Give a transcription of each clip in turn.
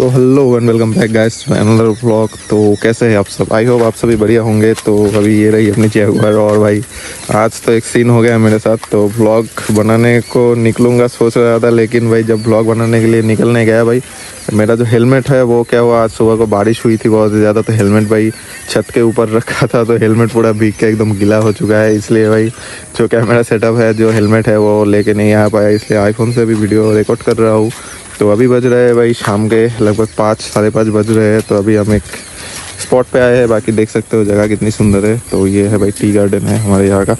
तो hello and welcome back guys to another vlog. तो कैसे हैं आप सब? आई होप आप सभी बढ़िया होंगे। तो अभी ये रही अपनी जगुआर और भाई आज तो एक सीन हो गया मेरे साथ। तो व्लॉग बनाने को निकलूँगा सोच रहा था, लेकिन भाई जब व्लॉग बनाने के लिए निकलने गया भाई मेरा जो हेलमेट है वो क्या हुआ, आज सुबह को बारिश हुई थी बहुत ज़्यादा, तो हेलमेट भाई छत के ऊपर रखा था तो हेलमेट पूरा भीग के एकदम गीला हो चुका है। इसलिए भाई जो कैमरा सेटअप है, जो हेलमेट है वो लेके नहीं आ पाया, इसलिए आईफोन से भी वीडियो रिकॉर्ड कर रहा हूँ। तो अभी बज रहे हैं भाई शाम के लगभग 5 साढ़े 5 बज रहे हैं। तो अभी हम एक स्पॉट पे आए हैं, बाकी देख सकते हो जगह कितनी सुंदर है। तो ये है भाई टी गार्डन है हमारे यहाँ का,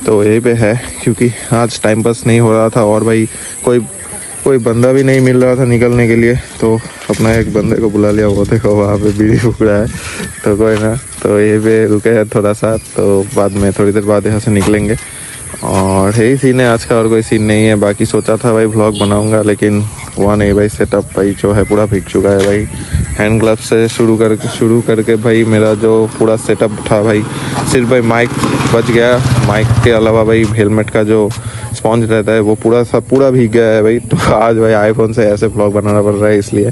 तो यहीं पे है क्योंकि आज टाइम पास नहीं हो रहा था और भाई कोई बंदा भी नहीं मिल रहा था निकलने के लिए। तो अपना एक बंदे को बुला लिया, वो देखो वहाँ पे बीड़ी फूक रहा है। तो कोई ना, तो यहीं पे रुके हैं थोड़ा सा, तो बाद में थोड़ी देर बाद यहाँ से निकलेंगे। और यही सीन है आज का, और कोई सीन नहीं है। बाकी सोचा था भाई व्लॉग बनाऊंगा, लेकिन हुआ नहीं भाई। सेटअप भाई जो है पूरा भीग चुका है भाई। हैंड ग्लव से शुरू करके भाई मेरा जो पूरा सेटअप था भाई, सिर्फ भाई माइक बच गया। माइक के अलावा भाई हेलमेट का जो स्पॉन्ज रहता है वो पूरा भीग गया है भाई। तो आज भाई आईफोन से ऐसे व्लॉग बनाना पड़ रहा है इसलिए।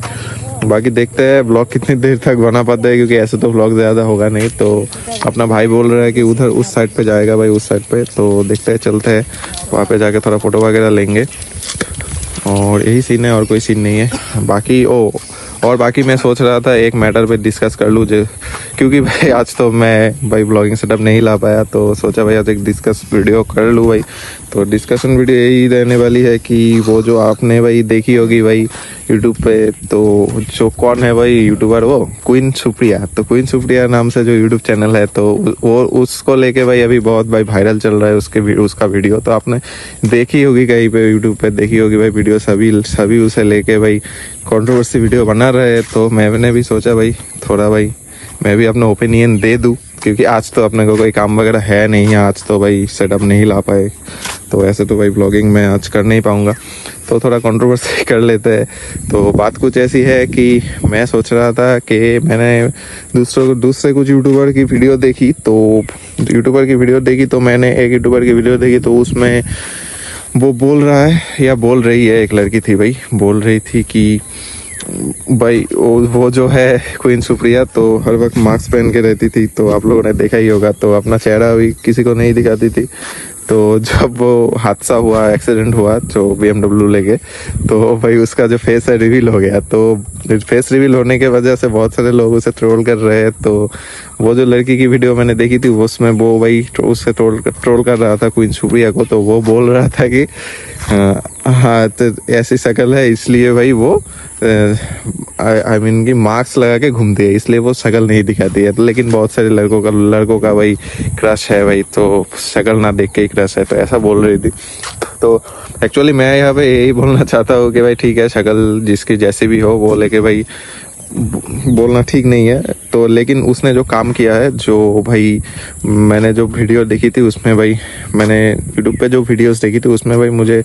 बाकी देखते हैं ब्लॉग कितनी देर तक बना पाते हैं, क्योंकि ऐसे तो ब्लॉग ज़्यादा होगा नहीं। तो अपना भाई बोल रहा है कि उधर उस साइड पे जाएगा भाई, उस साइड पे। तो देखते हैं, चलते हैं वहाँ पे जाके थोड़ा फ़ोटो वगैरह लेंगे। और यही सीन है और कोई सीन नहीं है। बाकी मैं सोच रहा था एक मैटर पे डिस्कस कर लूँ, जो क्योंकि भाई आज तो मैं भाई ब्लॉगिंग सेटअप नहीं ला पाया, तो सोचा भाई आज एक डिस्कस वीडियो कर लूँ भाई। तो डिस्कशन वीडियो यही रहने वाली है कि वो जो आपने भाई देखी होगी भाई यूट्यूब पे, तो जो कौन है भाई यूट्यूबर, वो क्वीन सुप्रिया। तो क्वीन सुप्रिया नाम से जो यूट्यूब चैनल है, तो वो उसको लेके भाई अभी बहुत भाई वायरल चल रहा है उसका वीडियो। तो आपने देखी होगी कहीं पे यूट्यूब पे देखी होगी भाई वीडियो, सभी उसे लेके भाई कंट्रोवर्सी वीडियो बना रहे। तो मैंने भी सोचा भाई थोड़ा भाई मैं भी अपना ओपिनियन दे दूँ, क्योंकि आज तो अपने को कोई काम वगैरह है नहीं, आज तो भाई सेटअप नहीं ला पाए। तो ऐसे तो भाई ब्लॉगिंग मैं आज कर नहीं पाऊँगा, तो थोड़ा कंट्रोवर्सी कर लेते हैं। तो बात कुछ ऐसी है कि मैं सोच रहा था कि मैंने दूसरे कुछ यूट्यूबर की वीडियो देखी। तो मैंने एक यूट्यूबर की वीडियो देखी, तो उसमें वो बोल रहा है या बोल रही है, एक लड़की थी भाई, बोल रही थी कि भाई वो जो है क्वीन सुप्रिया, तो हर वक्त मास्क पहन के रहती थी। तो आप लोगों ने देखा ही होगा, तो अपना चेहरा भी किसी को नहीं दिखाती थी। तो जब वो हादसा हुआ, एक्सीडेंट हुआ जो BMW लेके, तो भाई उसका जो फेस है रिवील हो गया। तो फेस रिवील होने के वजह से बहुत सारे लोग उसे ट्रोल कर रहे हैं। तो वो जो लड़की की वीडियो मैंने देखी थी उसमें वो भाई उससे ट्रोल कर रहा था क्वीन सुप्रिया को। तो वो बोल रहा था कि हाँ तो ऐसी शक्ल है इसलिए भाई वो आई मीन कि मास्क लगा के घूमती है, इसलिए वो शक्ल नहीं दिखाती है। तो लेकिन बहुत सारे लड़कों का भाई क्रश है भाई, तो शक्ल ना देख के ही क्रश है, तो ऐसा बोल रही थी। तो एक्चुअली मैं यहाँ पे यही बोलना चाहता हूँ कि भाई ठीक है, शक्ल जिसकी जैसी भी हो वो लेके भाई बोलना ठीक नहीं है। तो लेकिन उसने जो काम किया है, जो भाई मैंने जो वीडियो देखी थी उसमें भाई, मैंने यूट्यूब पे जो वीडियोस देखी थी उसमें भाई मुझे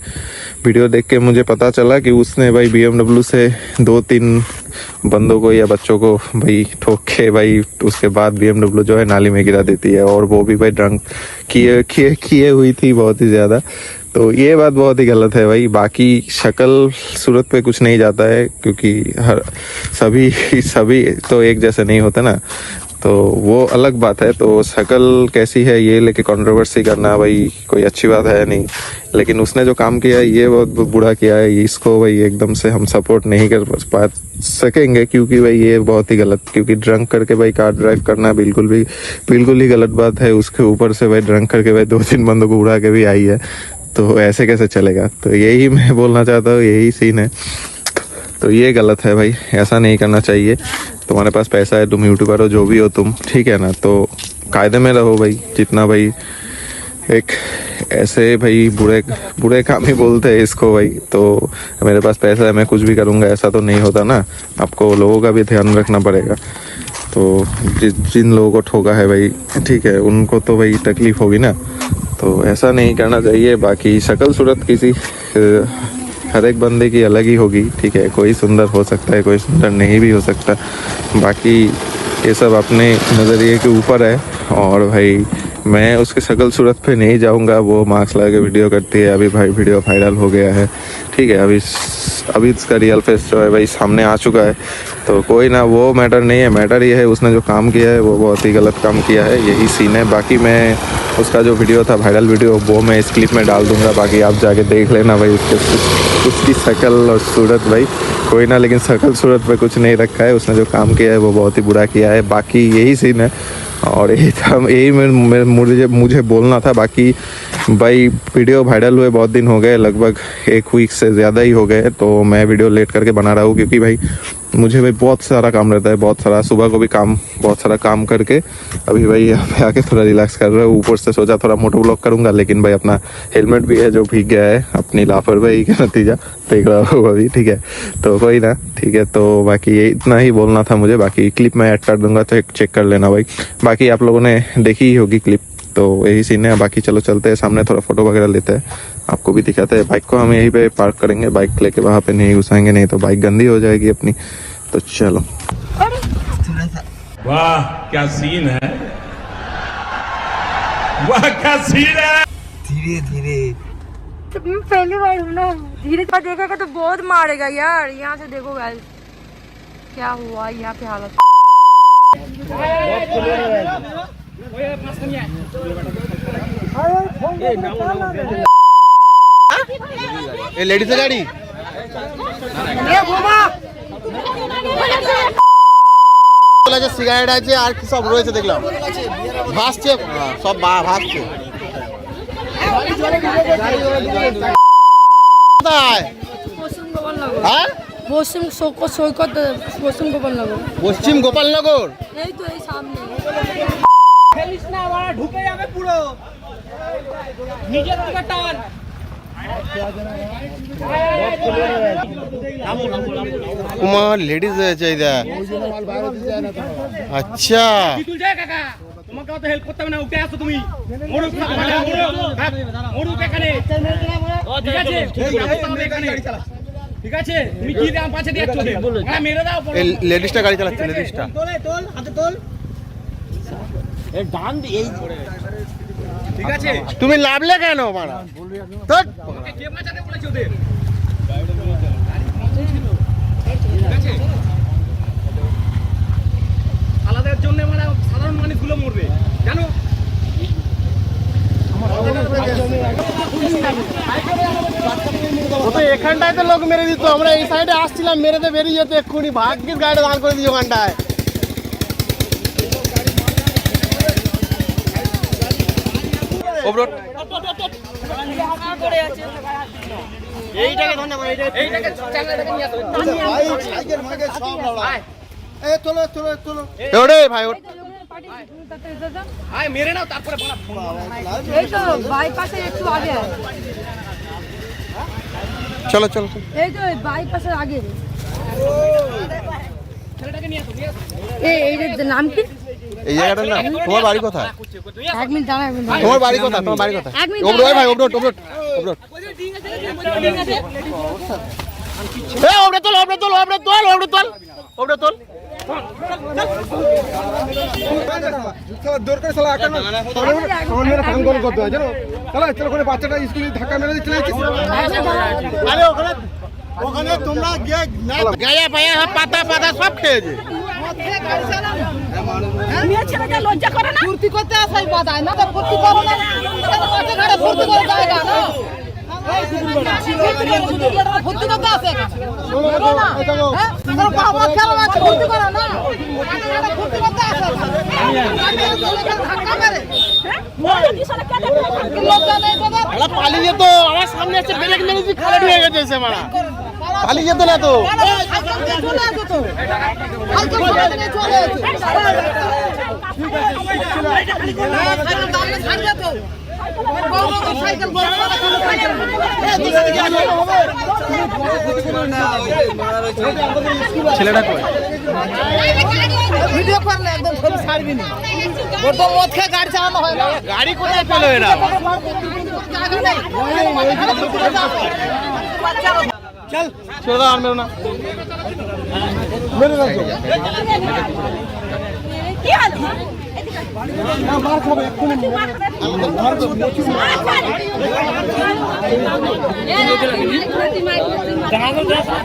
वीडियो देख के मुझे पता चला कि उसने भाई BMW से 2-3 बंदों को या बच्चों को भाई ठोक के भाई उसके बाद BMW जो है नाली में गिरा देती है, और वो भी भाई ड्रंक किए हुई थी बहुत ही ज़्यादा। तो ये बात बहुत ही गलत है भाई। बाकी शक्ल सूरत पे कुछ नहीं जाता है, क्योंकि सभी तो एक जैसे नहीं होते ना, तो वो अलग बात है। तो शक्ल कैसी है ये लेके कंट्रोवर्सी करना भाई कोई अच्छी बात है नहीं। लेकिन उसने जो काम किया है ये बहुत बुरा किया है, इसको भाई एकदम से हम सपोर्ट नहीं कर पा सकेंगे, क्योंकि भाई ये बहुत ही गलत, क्योंकि ड्रंक करके भाई कार ड्राइव करना बिल्कुल ही गलत बात है। उसके ऊपर से भाई ड्रंक करके भाई 2-3 बंदों को उड़ा के भी आई है, तो ऐसे कैसे चलेगा। तो यही मैं बोलना चाहता हूँ, यही सीन है। तो ये गलत है भाई, ऐसा नहीं करना चाहिए। तुम्हारे पास पैसा है, तुम यूट्यूबर हो, जो भी हो तुम, ठीक है ना, तो कायदे में रहो भाई। जितना भाई एक ऐसे भाई बुरे काम ही बोलते हैं इसको भाई। तो मेरे पास पैसा है मैं कुछ भी करूँगा, ऐसा तो नहीं होता ना। आपको लोगों का भी ध्यान रखना पड़ेगा। तो जिन लोगों को ठोका है भाई, ठीक है, उनको तो भाई तकलीफ होगी ना, तो ऐसा नहीं करना चाहिए। बाकी शक्ल सूरत किसी हर एक बंदे की अलग ही होगी, ठीक है, कोई सुंदर हो सकता है, कोई सुंदर नहीं भी हो सकता। बाकी ये सब अपने नज़रिए के ऊपर है। और भाई मैं उसके शक्ल सूरत पे नहीं जाऊंगा, वो मास्क लगा के वीडियो करती है, अभी भाई वीडियो वायरल हो गया है, ठीक है, अभी अभी इसका रियल फेस जो है भाई सामने आ चुका है। तो कोई ना, वो मैटर नहीं है, मैटर ये है उसने जो काम किया है वो बहुत ही गलत काम किया है, यही सीन है। बाकी मैं उसका जो वीडियो था वायरल वीडियो वो मैं इस क्लिप में डाल दूंगा, बाकी आप जाके देख लेना भाई उसकी शक्ल और सूरत भाई कोई ना, लेकिन शक्ल सूरत पे कुछ नहीं रखा है, उसने जो काम किया है वो बहुत ही बुरा किया है। बाकी यही सीन है और यही था, यही मुझे बोलना था। बाकी भाई वीडियो वायरल हुए बहुत दिन हो गए, लगभग 1 वीक से ज़्यादा ही हो गए, तो मैं वीडियो लेट करके बना रहा हूँ क्योंकि भाई मुझे भाई बहुत सारा काम रहता है, बहुत सारा सुबह को भी काम, बहुत सारा काम करके अभी भाई यहाँ पे आके थोड़ा रिलैक्स कर रहा हूँ। ऊपर से सोचा थोड़ा मोटो ब्लॉग करूँगा, लेकिन भाई अपना हेलमेट भी है जो भीग गया है अपनी लापरवाही का नतीजा देख रहा हूँ अभी, ठीक है। तो कोई ना, ठीक है। तो बाकी ये इतना ही बोलना था मुझे, बाकी क्लिप मैं ऐड कर दूंगा तो चेक कर लेना भाई। बाकी आप लोगों ने देखी ही होगी क्लिप, तो यही सीन है। बाकी चलो चलते हैं सामने, थोड़ा फोटो वगैरह लेते हैं, आपको भी दिखाते हैं। बाइक को हम यहीं पे पार्क करेंगे, बाइक लेके वहाँ पे नहीं घुसाएंगे, नहीं तो बाइक गंदी हो जाएगी अपनी। तो चलो। वाह क्या सीन है, वाह क्या सीन है। धीरे धीरे तो मैं पहली बार हूँ ना, धीरे धीरे देखेगा तो बहुत मारेगा यार। यहाँ से देखो गाइस क्या हुआ यहाँ पे हालत। ये लेडीज गाड़ी সিগারেট আছে আর কি সব রয়েছে দেখলাম, ভাসছে সব ভাসছে। পশ্চিম সৈকত, পশ্চিম গোপালনগর। পশ্চিম গোপালনগর, এই তো এই সামনে। ঢুকে যাবে পুরো নিজের দিকে টান। কুমার লেডিজ হয়েছে এইটা। আচ্ছা তুই যা কাকা, তোমাকে তো হেল্প করতে হবে না, উঠে আসো তুমি। মরুক এখানে, ঠিক আছে? ঠিক আছে, তুমি কি দাম পাশে দিয়ে চলে হ্যাঁ মেরে দাও। এই লেডিসটা গাড়ি চালাচ্ছে, লেডিসটা তোল হাতে তোল, এই ডান এই ঠিক আছে। তুমি লাভলে কেন মারা? ওকে কে বাঁচাতে বলেছে ওদের? ঠিক আছে, আলাদার জন্য মানে সাধারণ মানুষগুলো মরবে জানো। ও তো এখানটায় তো লোক মেরে দিত, আমরা এই সাইডে আসছিলাম, মেরেতে বেরিয়ে যেত এক্ষুনি। ভাগ্যের গাড়িটা দাঁড় করে দিই ওখানটায়। এইটাকে ধন্যবাদ, এইটাকে চ্যানেলটাকে নিয়ে আসো। এই তোলো তোলো তোলো, ওরে ভাই ওর আয় মেরে নাও তারপরে বলা। এই তো বাইপাসের একটু আগে, চলো চলো। এই তো বাইপাসের আগে। ছেলেটাকে নিয়ে আসো, নিয়ে আসো। এই যে নাম কি? এই জায়গাটার নাম? তোমার বাড়ি কোথায়? এক মিনিট দাঁড়া, এক মিনিট। তোমার বাড়ি কোথায়? তোমার বাড়ি কোথায়? এক মিনিট ওবরো ভাই, ওবরো ওবরো ওবরো। এ ওবরো তোল, ওবরো তোল, ওবরো তোল, ওবরো তোল, ওবরো তোল। দৌড় করে সালা আকার না মেরে কাম করতে হয় জানো। চলো চলো করে বাচ্চাটা স্কুলে ধাক্কা মেরে দিচ্ছে। আরে ওখানে ওখানে তোমরা গিয়ে গায়া পায়া পাতা পাতা সব খেয়েছে। মেয়ে ছেলেটা লজ্জা করে না? ফুর্তি করতে আসাই বাদায় না, তো ফুর্তি করো না, মাঠে ঘাটে ফুর্তি করে জায়গা না। ফুর্তি করতে আসে বলো না, হ্যাঁ তোর বাবা খেলা আছে, ফুর্তি করো না, ফুর্তি করতে আসে ধাক্কা মেরে, হ্যাঁ মোটা কি সালা কেটে লজ্জা নেই তোদের? আরে পালিয়ে যেত, আমার সামনে এসে ব্রেক মেরেছি, খালে ঢুকে গেছে সে মারা। পালিয়ে যেত না তো, চলে আসো তো, হালকা করে চলে আসো। ছেলেটা কই? ভিডিও করলে একদম ছবি ছাড়বি না, ওর তো মদ খেয়ে গাড়ি চালানো হয় না। গাড়ি কোথায় পেলো এরা? চল ছেড়ে দাও, আর মেরো না। কি হাল?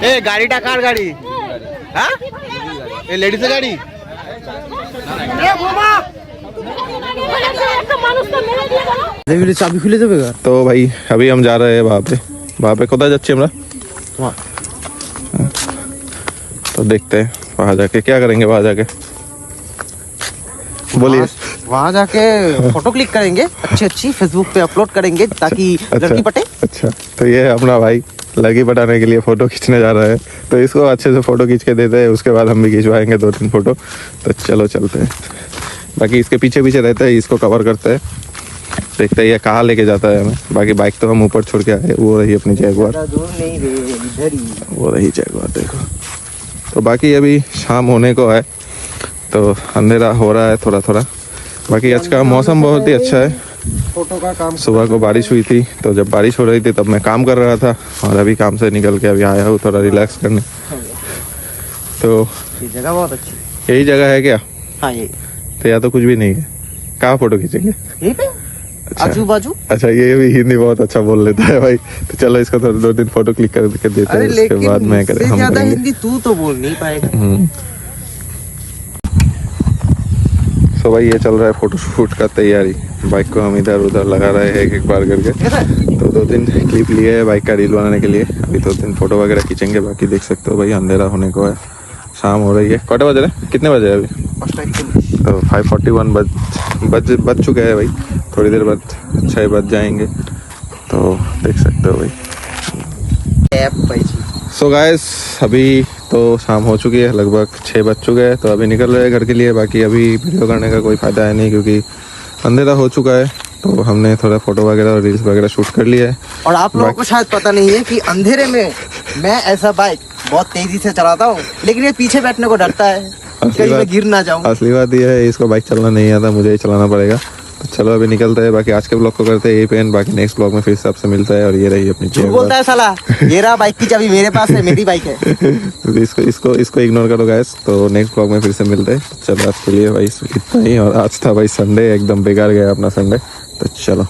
ए गाड़ीटा कार गाड़ी हाँ ए लेडीज गाड़ी चाबी खुले যাবে গা तो भाई अभी हम जा रहे हैं वहाँ पे কোথায় যাচ্ছি আমরা तो देखते हैं वहाँ जाके क्या करेंगे वहाँ जाके बोलिए वहाँ जाके फोटो क्लिक करेंगे अच्छी फेसबुक पे अपलोड करेंगे ताकि लड़की पटे। अच्छा तो ये अपना भाई लड़की पटाने के लिए फोटो खींचने जा रहा है तो इसको अच्छे से फोटो खींच के देते हैं उसके बाद हम भी खिंचवाएंगे 2-3 फोटो तो चलो चलते हैं बाकी इसके पीछे पीछे रहते हैं इसको कवर करते हैं देखते हैं ये कहाँ लेके जाता है हमें बाकी बाइक तो हम ऊपर छोड़ के आए वो रही अपनी जैगुआर दूर नहीं रे इधर ही वो रही जैगुआर देखो तो बाकी अभी शाम होने को है तो अंधेरा हो रहा है थोड़ा थोड़ा बाकी आज का मौसम बहुत ही अच्छा है फोटो का काम सुबह को बारिश हुई थी तो जब बारिश हो रही थी तब मैं काम कर रहा था और अभी काम से निकल के अभी आया हूँ थोड़ा रिलैक्स करने तो ये जगह बहुत अच्छी है। यही जगह है क्या हाँ ये तो या तो कुछ भी नहीं है कहाँ फोटो खींचेंगे यहीं पे आजू बाजू। अच्छा ये भी हिंदी बहुत अच्छा बोल लेता है भाई तो चलो इसको थोड़ा 2-3 फोटो क्लिक करके देते हैं अरे उसके लेकिन बाद मैं मुझसे हम ज्यादा करेंगे हिंदी तू तो बोल नहीं पाएगा। तो भाई ये चल रहा है फोटो शूट का तैयारी बाइक को हम इधर उधर लगा रहे हैं एक बार करके तो 2-3 क्लिप लिए है बाइक का रील बनाने के लिए अभी 2-3 फोटो वगैरह खींचेंगे बाकी देख सकते हो भाई अंधेरा होने को है शाम हो रही है कटे बज रहे कितने बजे है अभी तो 5:41 बज चुके हैं भाई थोड़ी देर बाद 6 बज जाएंगे तो देख सकते हो भाई सो गाइस अभी तो शाम हो चुकी है लगभग 6 बज चुके हैं तो अभी निकल रहे हैं घर के लिए बाकी अभी वीडियो करने का कोई फ़ायदा है नहीं क्योंकि अंधेरा हो चुका है तो हमने थोड़ा फोटो वगैरह और रील्स वगैरह शूट कर लिया है और आप लोगों को शायद पता नहीं है कि अंधेरे में मैं ऐसा बाइक बहुत तेजी से चलाता हूँ लेकिन ये पीछे बैठने को डरता है कहीं मैं गिर ना जाऊँ। असली बात यह है इसको बाइक चलाना नहीं आता मुझे ही चलाना पड़ेगा तो चलो अभी निकलते हैं बाकी आज के ब्लॉग को करते हैं यही पेन बाकी नेक्स्ट ब्लॉग में फिर से आपसे मिलता है और ये रही अपनी झूठ बोलता है साला ये रहा बाइक की चाबी मेरे पास है मेरी बाइक है। इसको इग्नोर करो गाइस तो नेक्स्ट ब्लॉग में फिर से मिलते हैं चलो आज के लिए भाई इतना ही और आज था भाई संडे एकदम बेकार गया अपना संडे तो चलो।